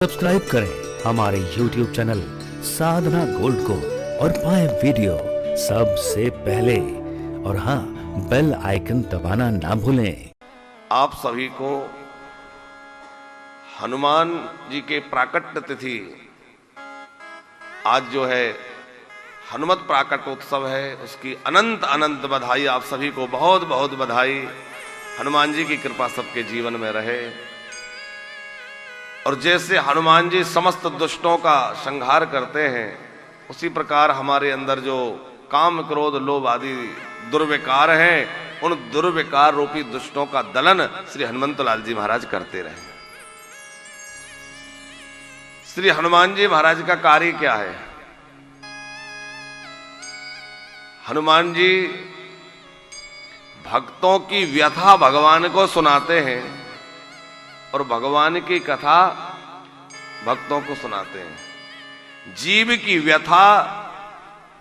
Subscribe करें हमारे YouTube channel साधना gold को और पाएं वीडियो सबसे पहले। और हाँ, बेल आइकन दबाना ना भूलें। आप सभी को हनुमान जी के प्राकट्य तिथि आज जो है हनुमत प्राकट्य उत्सव है, उसकी अनंत अनंत बधाई। आप सभी को बहुत बहुत बधाई। हनुमान जी की कृपा सबके जीवन में रहे। और जैसे हनुमान जी समस्त दुष्टों का संहार करते हैं, उसी प्रकार हमारे अंदर जो काम क्रोध लोभ आदि दुर्विकार हैं, उन दुर्विकार रूपी दुष्टों का दलन श्री हनुमंतलाल जी महाराज करते रहे। श्री हनुमान जी महाराज का कार्य क्या है? हनुमान जी भक्तों की व्यथा भगवान को सुनाते हैं और भगवान की कथा भक्तों को सुनाते हैं। जीव की व्यथा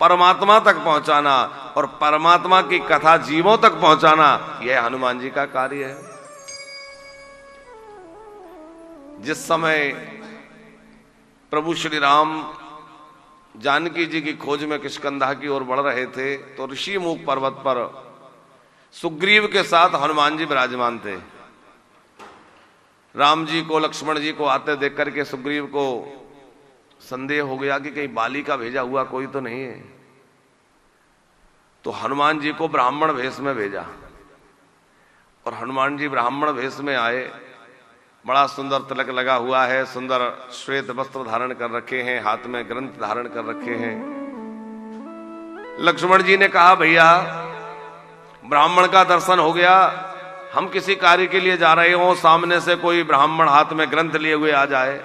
परमात्मा तक पहुंचाना और परमात्मा की कथा जीवों तक पहुंचाना, यह हनुमान जी का कार्य है। जिस समय प्रभु श्री राम जानकी जी की खोज में किष्किंधा की ओर बढ़ रहे थे, तो ऋषि मुख पर्वत पर सुग्रीव के साथ हनुमान जी विराजमान थे। राम जी को लक्ष्मण जी को आते देख करके सुग्रीव को संदेह हो गया कि कहीं बाली का भेजा हुआ कोई तो नहीं है। तो हनुमान जी को ब्राह्मण वेश में भेजा और हनुमान जी ब्राह्मण वेश में आए। बड़ा सुंदर तिलक लगा हुआ है, सुंदर श्वेत वस्त्र धारण कर रखे हैं, हाथ में ग्रंथ धारण कर रखे हैं। लक्ष्मण जी ने कहा, भैया ब्राह्मण का दर्शन हो गया, हम किसी कार्य के लिए जा रहे हो, सामने से कोई ब्राह्मण हाथ में ग्रंथ लिए हुए आ जाए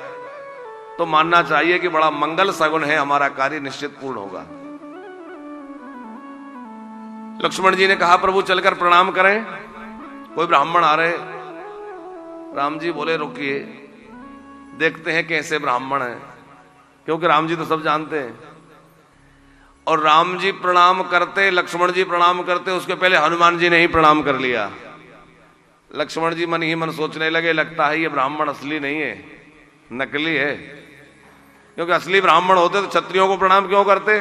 तो मानना चाहिए कि बड़ा मंगल सगुन है, हमारा कार्य निश्चित पूर्ण होगा। लक्ष्मण जी ने कहा, प्रभु चलकर प्रणाम करें, कोई ब्राह्मण आ रहे। राम जी बोले, रुकिए देखते हैं कैसे ब्राह्मण है, क्योंकि राम जी तो सब जानते हैं। और राम जी प्रणाम करते, लक्ष्मण जी प्रणाम करते, उसके पहले हनुमान जी ने ही प्रणाम कर लिया। लक्ष्मण जी मन ही मन सोचने लगे, लगता है ये ब्राह्मण असली नहीं है, नकली है। क्योंकि असली ब्राह्मण होते तो क्षत्रियों को प्रणाम क्यों करते?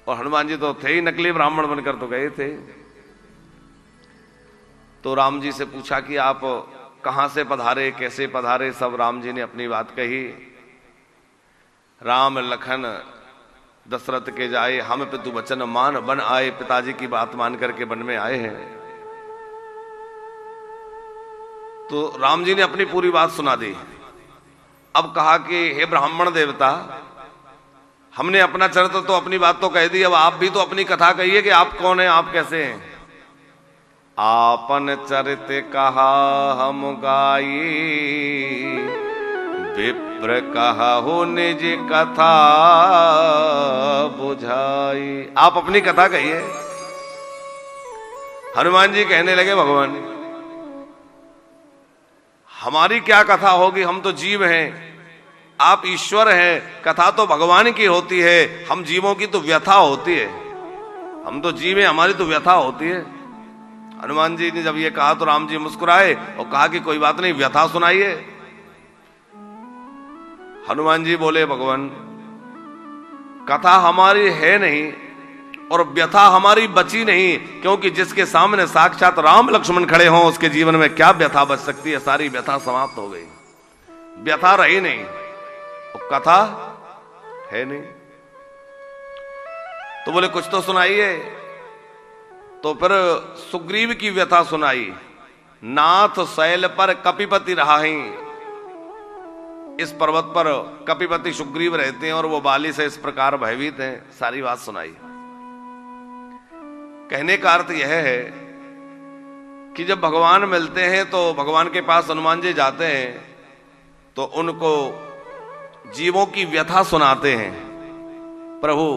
और हनुमान जी तो थे ही नकली ब्राह्मण बनकर तो गए थे। तो राम जी से पूछा कि आप कहां से पधारे, कैसे पधारे, सब राम जी ने अपनी बात कही। राम लखन दशरथ के जाए, हम पितु वचन मान बन आए। पिताजी की बात मान करके वन में आए हैं। तो राम जी ने अपनी पूरी बात सुना दी। अब कहा कि हे ब्राह्मण देवता, हमने अपना चरित्र तो अपनी बात तो कह दी, अब आप भी तो अपनी कथा कहिए कि आप कौन हैं, आप कैसे हैं। आपन चरित्र कहा हम गाई, विप्र कहा हो निज कथा बुझाई। आप अपनी कथा कहिए। हनुमान जी कहने लगे, भगवान हमारी क्या कथा होगी, हम तो जीव हैं, आप ईश्वर हैं, कथा तो भगवान की होती है, हम जीवों की तो व्यथा होती है। हम तो जीव हैं, हमारी तो व्यथा होती है। हनुमान जी ने जब ये कहा तो राम जी मुस्कुराए और कहा कि कोई बात नहीं, व्यथा सुनाइए। हनुमान जी बोले, भगवान कथा हमारी है नहीं और व्यथा हमारी बची नहीं, क्योंकि जिसके सामने साक्षात राम लक्ष्मण खड़े हों, उसके जीवन में क्या व्यथा बच सकती है? सारी व्यथा समाप्त हो गई, व्यथा रही नहीं, और कथा है नहीं। तो बोले कुछ तो सुनाइए। तो फिर सुग्रीव की व्यथा सुनाई। नाथ शैल पर कपिपति रहाहि, इस पर्वत पर कपिपति सुग्रीव रहते हैं और वो बाली से इस प्रकार भयभीत हैं। सारी बात सुनाई। कहने का अर्थ यह है कि जब भगवान मिलते हैं तो भगवान के पास हनुमान जी जाते हैं तो उनको जीवों की व्यथा सुनाते हैं। प्रभु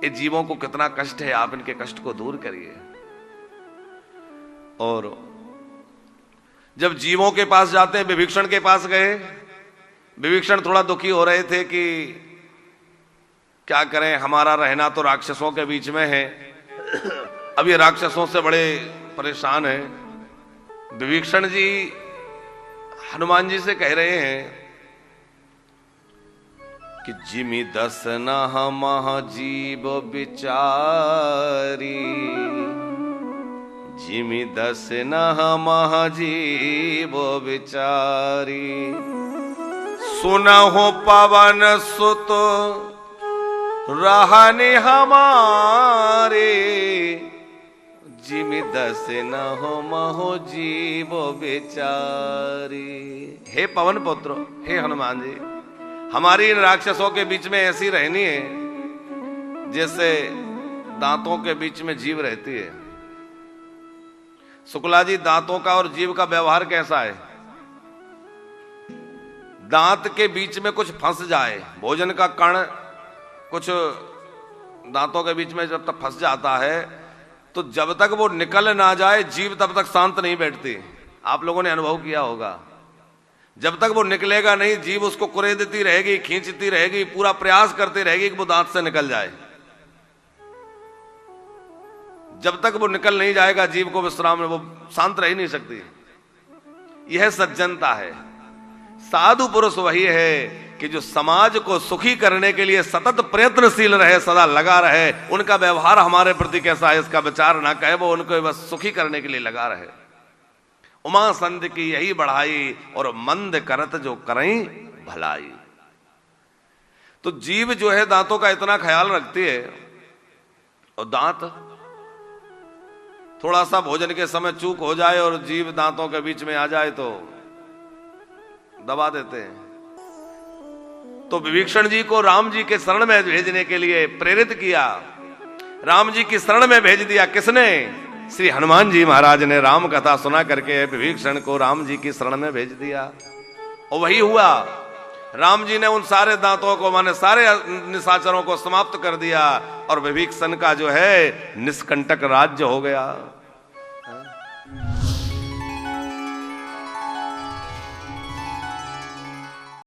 ये जीवों को कितना कष्ट है, आप इनके कष्ट को दूर करिए। और जब जीवों के पास जाते हैं, विभीषण के पास गए। विभीषण थोड़ा दुखी हो रहे थे कि क्या करें, हमारा रहना तो राक्षसों के बीच में है, अब ये राक्षसों से बड़े परेशान हैं। विभीषण जी हनुमान जी से कह रहे हैं कि जिमि दस नह मह जीव बिचारी, जिमि दस नह मह जीव बिचारी, सुनहु पवन सुत रहने हमारे, जिमि दस नह मह जीव बिचारी। हे पवन पुत्र, हे हनुमान जी, हमारी इन राक्षसों के बीच में ऐसी रहनी है जैसे दांतों के बीच में जीव रहती है। शुक्ला जी, दांतों का और जीव का व्यवहार कैसा है? दांत के बीच में कुछ फंस जाए, भोजन का कण कुछ दांतों के बीच में जब तक फंस जाता है तो जब तक वो निकल ना जाए जीव तब तक शांत नहीं बैठती। आप लोगों ने अनुभव किया होगा, जब तक वो निकलेगा नहीं जीव उसको कुरेदती रहेगी, खींचती रहेगी, पूरा प्रयास करती रहेगी कि वो दांत से निकल जाए। जब तक वो निकल नहीं जाएगा जीव को विश्राम में, वो शांत रह ही नहीं सकती। यह सज्जनता है। साधु पुरुष वही है कि जो समाज को सुखी करने के लिए सतत प्रयत्नशील रहे, सदा लगा रहे। उनका व्यवहार हमारे प्रति कैसा है इसका विचार ना कहे, वो उनको बस सुखी करने के लिए लगा रहे। उमा संत की यही बढ़ाई और मंद करत जो करई भलाई। तो जीव जो है दांतों का इतना ख्याल रखती है, और दांत थोड़ा सा भोजन के समय चूक हो जाए और जीव दांतों के बीच में आ जाए तो दबा देते हैं। तो विभीषण जी को राम जी के शरण में भेजने के लिए प्रेरित किया, राम जी की शरण में भेज दिया। किसने? श्री हनुमान जी महाराज ने राम कथा सुना करके विभीषण को राम जी की शरण में भेज दिया। और वही हुआ, राम जी ने उन सारे दांतों को, माने सारे निशाचरों को समाप्त कर दिया और विभीषण का जो है निष्कंटक राज्य हो गया।